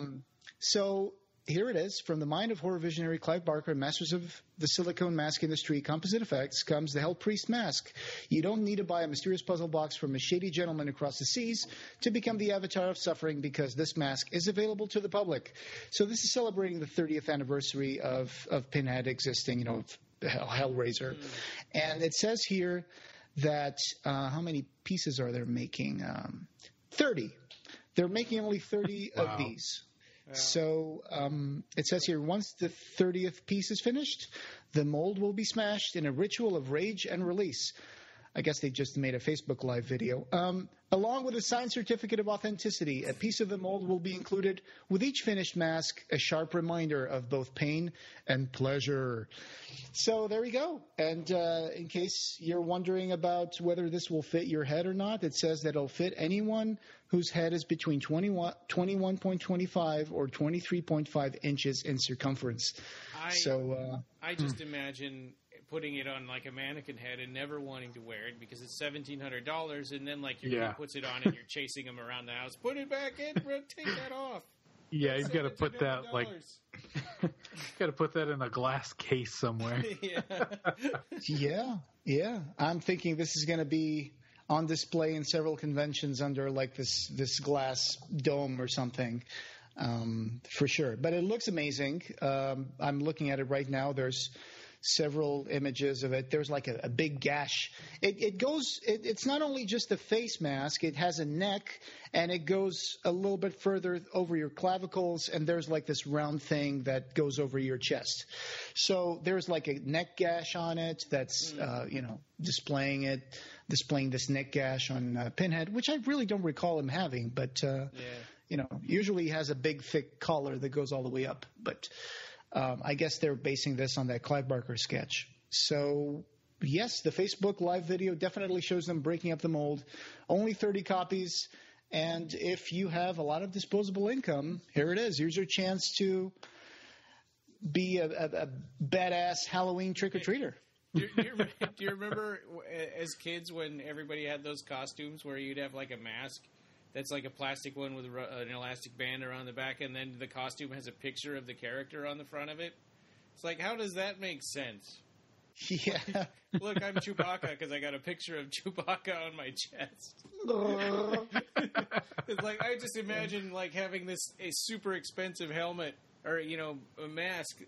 So here it is. From the mind of horror visionary Clive Barker, masters of the silicone mask industry, Composite Effects, comes the Hell Priest mask. You don't need to buy a mysterious puzzle box from a shady gentleman across the seas to become the avatar of suffering, because this mask is available to the public. So this is celebrating the 30th anniversary of Pinhead existing, Hellraiser. And it says here that how many pieces are they making? 30. They're making only 30 of these. Yeah. So it says here, once the 30th piece is finished, the mold will be smashed in a ritual of rage and release. I guess they just made a Facebook Live video. Along with a signed certificate of authenticity, a piece of the mold will be included with each finished mask, a sharp reminder of both pain and pleasure. So there we go. And in case you're wondering about whether this will fit your head or not, it says that it'll fit anyone whose head is between 21.25 or 23.5 inches in circumference. I just imagine putting it on like a mannequin head and never wanting to wear it because it's $1,700, and then like your kid puts it on and you're chasing him around the house. Put it back in, bro. Take that off. Yeah, you've got to put that got to put that in a glass case somewhere. Yeah. I'm thinking this is going to be on display in several conventions under like this glass dome or something, for sure. But it looks amazing. I'm looking at it right now. There's several images of it. There's like a big gash. It's not only just a face mask. It has a neck, and it goes a little bit further over your clavicles, and there's like this round thing that goes over your chest. So there's like a neck gash on it that's displaying this neck gash on Pinhead, which I really don't recall him having, but usually he has a big thick collar that goes all the way up. But I guess they're basing this on that Clive Barker sketch. So, yes, the Facebook Live video definitely shows them breaking up the mold. Only 30 copies. And if you have a lot of disposable income, here it is. Here's your chance to be a badass Halloween trick-or-treater. Do you remember as kids when everybody had those costumes where you'd have like a mask that's like a plastic one with an elastic band around the back, and then the costume has a picture of the character on the front of it? It's like, how does that make sense? Yeah. Look, I'm Chewbacca because I got a picture of Chewbacca on my chest. It's like, I just imagine like having a super expensive helmet or, a mask,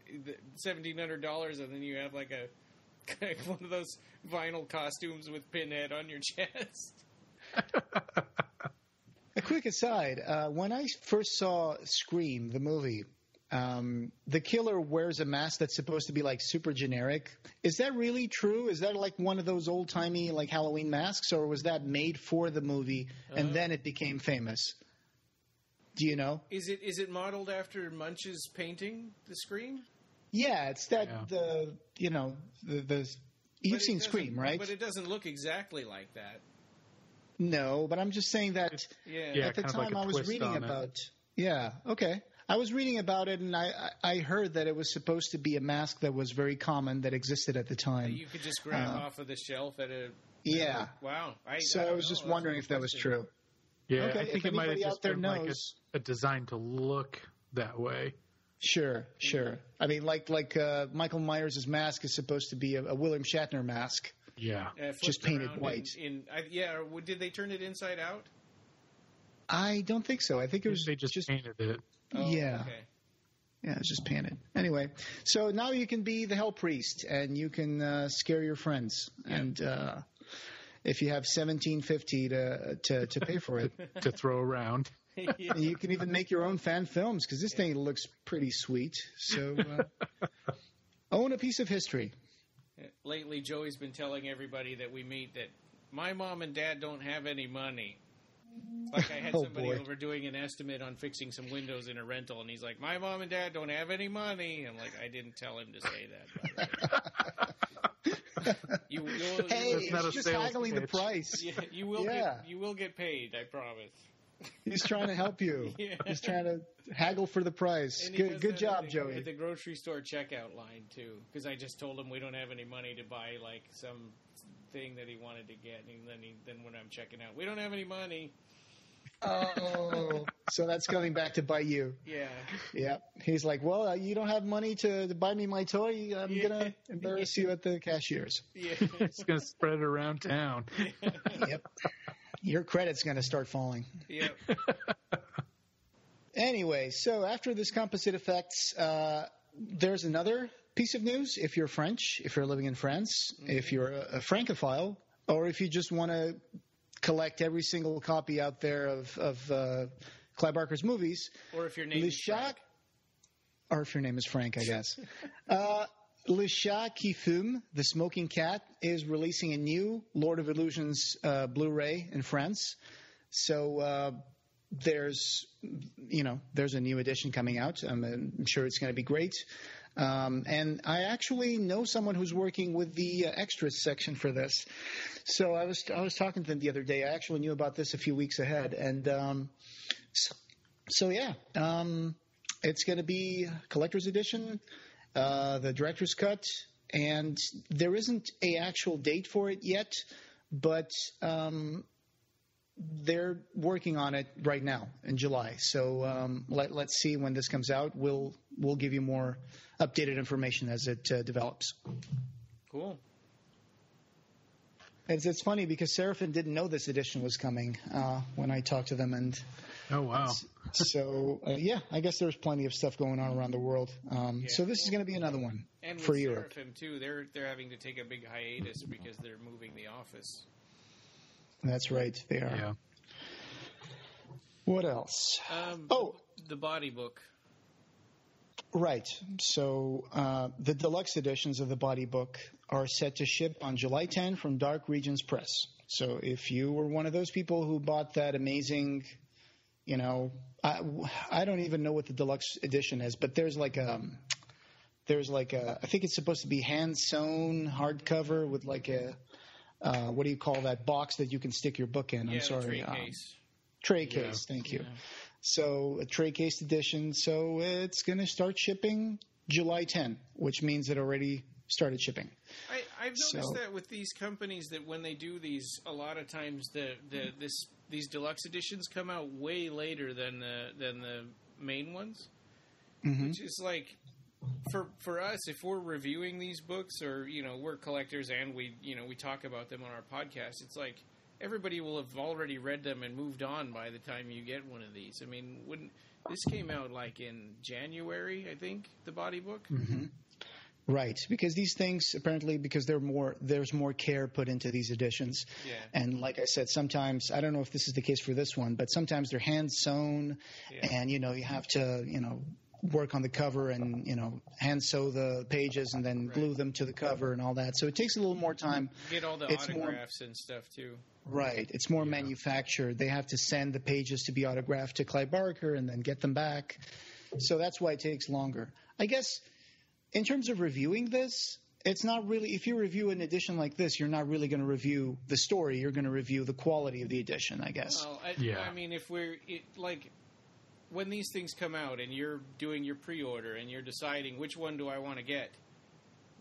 $1,700, and then you have like one of those vinyl costumes with Pinhead on your chest. A quick aside, when I first saw Scream, the movie, the killer wears a mask that's supposed to be like super generic. Is that really true? Is that like one of those old-timey like Halloween masks, or was that made for the movie and then it became famous? Do you know? Is it modeled after Munch's painting, The Scream? Yeah, it's that the you've seen Scream, right? But it doesn't look exactly like that. No, but I'm just saying that at the time I was reading about. Yeah, okay. I was reading about it, and I heard that it was supposed to be a mask that was very common that existed at the time. You could just grab off of the shelf at a... Yeah. Wow. I was just wondering if that was true. Yeah, okay, I think it might have just been like a design to look that way. Sure. I mean, like Michael Myers' mask is supposed to be a William Shatner mask. Yeah. Just painted white. Did they turn it inside out? I don't think so. I think it was they just painted it. Oh, yeah. Okay. Yeah, it's just painted. Anyway, so now you can be the Hell Priest, and you can scare your friends. Yeah. And if you have $17.50 to pay for it, to throw around, you can even make your own fan films because this thing looks pretty sweet. So own a piece of history. Lately, Joey's been telling everybody that we meet that my mom and dad don't have any money. Like I had somebody over doing an estimate on fixing some windows in a rental, and he's like, my mom and dad don't have any money. I'm like, I didn't tell him to say that. It's just haggling the price. Yeah, you will get paid, I promise. He's trying to help you. Yeah. He's trying to haggle for the price. Good job, Joey. At the grocery store checkout line, too, because I just told him we don't have any money to buy, like, some thing that he wanted to get, and then when I'm checking out, we don't have any money. Oh, so that's coming back to bite you. Yeah. Yeah. He's like, well, you don't have money to buy me my toy. I'm going to embarrass you at the cashiers. Yeah. It's going to spread it around town. Yeah. Yep. Your credit's going to start falling. Yep. Anyway, so after this composite effects, there's another piece of news. If you're French, if you're living in France, if you're a Francophile, or if you just want to collect every single copy out there of Clive Barker's movies. Or if your name is Frank. Or if your name is Frank, I guess. Le Chat qui fume, The Smoking Cat, is releasing a new Lord of Illusions Blu-ray in France. So there's a new edition coming out. I'm sure it's going to be great. And I actually know someone who's working with the extras section for this. So I was talking to them the other day. I actually knew about this a few weeks ahead. And it's going to be collector's edition, the director's cut, and there isn't an actual date for it yet, but they're working on it right now in July. So let's see when this comes out. We'll give you more updated information as it develops. Cool. It's funny because Seraphin didn't know this edition was coming when I talked to them, and oh wow! So I guess there's plenty of stuff going on around the world. So this is going to be another one and for with Europe. Seraphim too, they're having to take a big hiatus because they're moving the office. That's right, they are. Yeah. What else? The body book. Right. So the deluxe editions of the body book are set to ship on July 10 from Dark Regions Press. So if you were one of those people who bought that amazing, I don't even know what the deluxe edition is, but there's like a I think it's supposed to be hand sewn hardcover with like a what do you call that box that you can stick your book in? I'm sorry. Tray case. Tray case. Thank you. Yeah. So a tray case edition. So it's going to start shipping July 10, which means it already started shipping. I've noticed that with these companies that when they do these, a lot of times these deluxe editions come out way later than the main ones, which is like for us, if we're reviewing these books or we're collectors and we talk about them on our podcast, it's like everybody will have already read them and moved on by the time you get one of these. I mean, when this came out like in January, I think, the body book. Mm-hmm. Right, because these things apparently, because there's more care put into these editions, and like I said, sometimes I don't know if this is the case for this one, but sometimes they're hand sewn, and you have to work on the cover and hand sew the pages and then glue them to the cover and all that. So it takes a little more time. You get all the autographs and stuff too. Right, it's more manufactured. They have to send the pages to be autographed to Clive Barker and then get them back. So that's why it takes longer. I guess. In terms of reviewing this, it's not really – if you review an edition like this, you're not really going to review the story. You're going to review the quality of the edition, I guess. Well, I mean, if when these things come out and you're doing your pre-order and you're deciding which one do I want to get,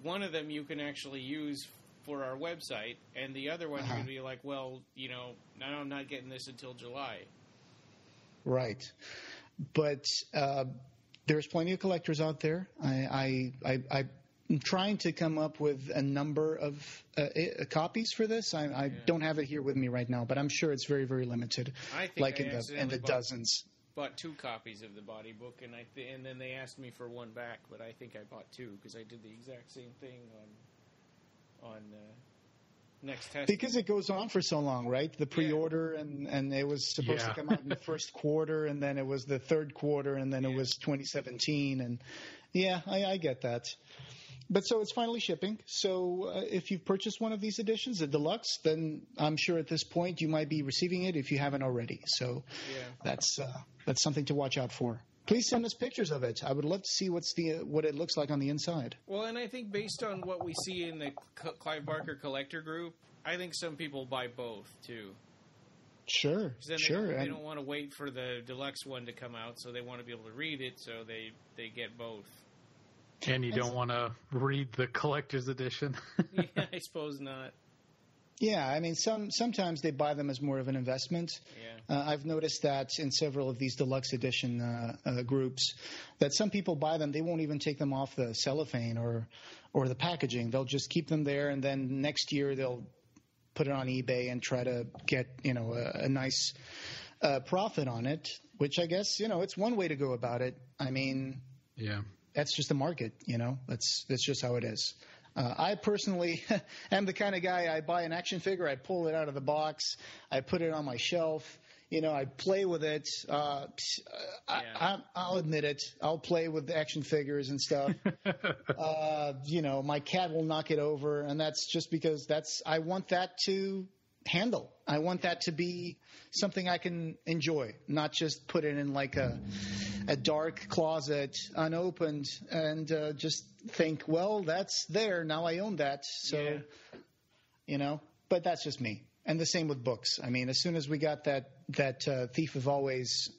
one of them you can actually use for our website, and the other one you're going to be like, well, now I'm not getting this until July. Right. But there's plenty of collectors out there. I'm trying to come up with a number of copies for this. I don't have it here with me right now, but I'm sure it's very, very limited. I think in the dozens. Bought 2 copies of the body book, and then they asked me for one back, but I think I bought 2 because I did the exact same thing on Next Test. Because it goes on for so long, right? The pre-order, and it was supposed to come out in the first quarter, and then it was the third quarter, and then it was 2017. And I get that. But so it's finally shipping. So if you've purchased one of these editions, the deluxe, then I'm sure at this point you might be receiving it if you haven't already. So that's something to watch out for. Please send us pictures of it. I would love to see what it looks like on the inside. Well, and I think based on what we see in the Clive Barker collector group, I think some people buy both too. Sure. They don't want to wait for the deluxe one to come out, so they want to be able to read it, so they get both. And you don't want to read the collector's edition? Yeah, I suppose not. Yeah, I mean, sometimes they buy them as more of an investment. Yeah. I've noticed that in several of these deluxe edition groups, that some people buy them, they won't even take them off the cellophane or the packaging. They'll just keep them there, and then next year they'll put it on eBay and try to get a nice profit on it. Which I guess it's one way to go about it. I mean, that's just the market. That's just how it is. I personally am the kind of guy, I buy an action figure, I pull it out of the box, I put it on my shelf, I play with it. I'll admit it. I'll play with the action figures and stuff. My cat will knock it over, and that's just because I want that to handle. I want that to be something I can enjoy, not just put it in like a dark closet, unopened, and just think, well, that's there. Now I own that. So, but that's just me. And the same with books. I mean, as soon as we got that Thief of Always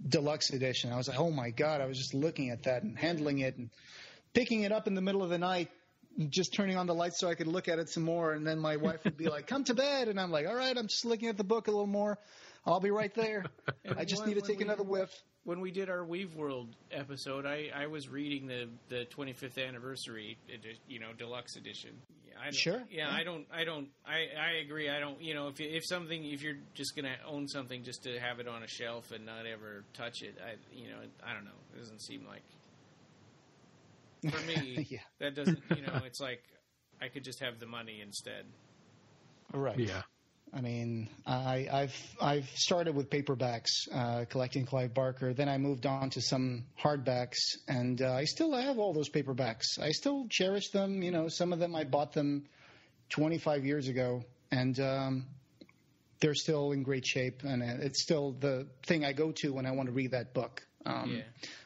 deluxe edition, I was like, oh my God, I was just looking at that and handling it and picking it up in the middle of the night, just turning on the lights so I could look at it some more. And then my wife would be like, come to bed. And I'm like, all right, I'm just looking at the book a little more. I'll be right there. I just need to take another whiff. When we did our Weave World episode, I was reading the 25th anniversary, deluxe edition. Sure. Yeah, I agree. I don't. If you're just gonna own something just to have it on a shelf and not ever touch it, I don't know. It doesn't seem like. For me, that doesn't. It's like I could just have the money instead. Right. Yeah. I mean, I've started with paperbacks, collecting Clive Barker. Then I moved on to some hardbacks, and I still have all those paperbacks. I still cherish them. Some of them I bought them 25 years ago, and they're still in great shape. And it's still the thing I go to when I want to read that book.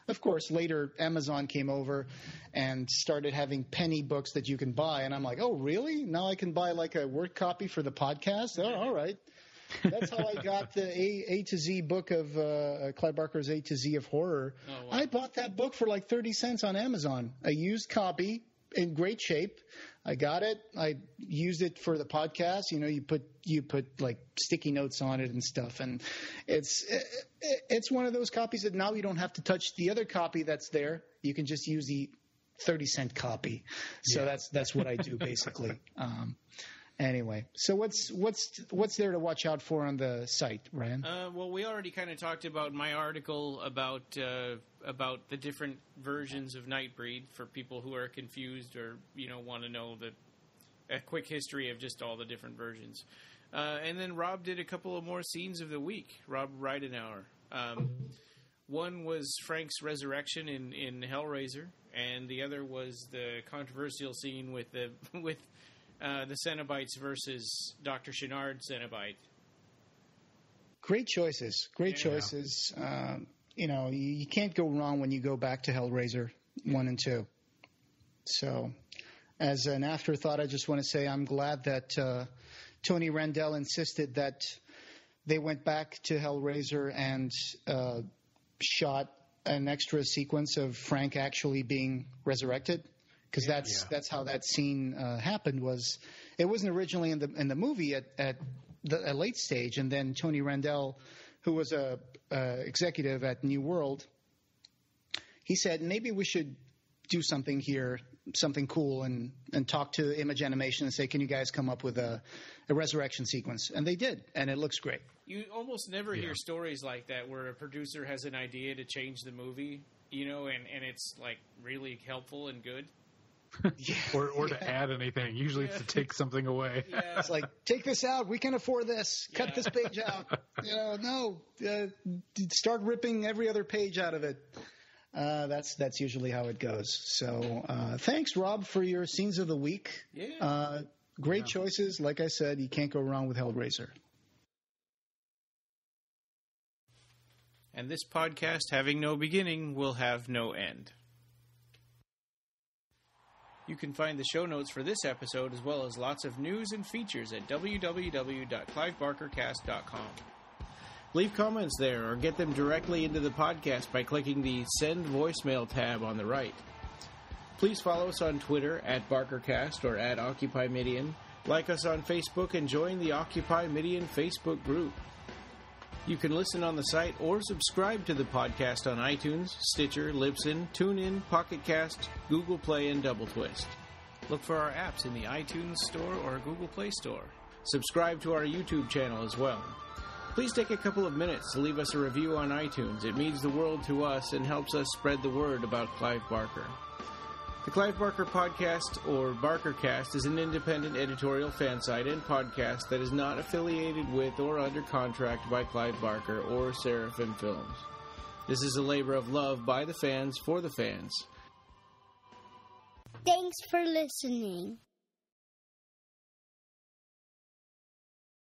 Of course, later Amazon came over and started having penny books that you can buy. And I'm like, oh, really? Now I can buy like a word copy for the podcast? Oh, all right. That's how I got the A to Z book of Clive Barker's A to Z of Horror. Oh, wow. I bought that book for like 30 cents on Amazon, a used copy in great shape. I got it. I used it for the podcast. You put like sticky notes on it and stuff, and it's one of those copies that now you don't have to touch the other copy that's there. You can just use the 30-cent copy. So that's what I do basically. Anyway, so what's there to watch out for on the site, Ryan? Well, we already kind of talked about my article about the different versions of Nighbreed for people who are confused or want to know a quick history of just all the different versions. And then Rob did a couple of more scenes of the week. Rob Ridenauer. One was Frank's resurrection in Hellraiser, and the other was the controversial scene with the Cenobites versus Dr. Chenard Cenobite. Great choices. Choices. You can't go wrong when you go back to Hellraiser 1 and 2. So, as an afterthought, I just want to say I'm glad that Tony Randell insisted that they went back to Hellraiser and shot an extra sequence of Frank actually being resurrected. Because that's how that scene happened. It wasn't originally in the movie at a late stage, and then Tony Randell, who was a executive at New World, he said maybe we should do something here, something cool, and talk to Image Animation and say, can you guys come up with a resurrection sequence? And they did, and it looks great. You almost never hear stories like that where a producer has an idea to change the movie, and it's like really helpful and good. or to add anything. Usually it's to take something away. Yeah, it's like, take this out. We can afford this. Cut this page out. Start ripping every other page out of it. That's usually how it goes. So thanks, Rob, for your scenes of the week. Yeah. Great choices. Like I said, you can't go wrong with Hellraiser. And this podcast, having no beginning, will have no end. You can find the show notes for this episode as well as lots of news and features at www.clivebarkercast.com. Leave comments there or get them directly into the podcast by clicking the Send Voicemail tab on the right. Please follow us on Twitter at BarkerCast or at Occupy Midian. Like us on Facebook and join the Occupy Midian Facebook group. You can listen on the site or subscribe to the podcast on iTunes, Stitcher, Libsyn, TuneIn, Pocket Cast, Google Play, and Double Twist. Look for our apps in the iTunes Store or Google Play Store. Subscribe to our YouTube channel as well. Please take a couple of minutes to leave us a review on iTunes. It means the world to us and helps us spread the word about Clive Barker. The Clive Barker Podcast, or BarkerCast, is an independent editorial fan site and podcast that is not affiliated with or under contract by Clive Barker or Seraphim Films. This is a labor of love by the fans for the fans. Thanks for listening.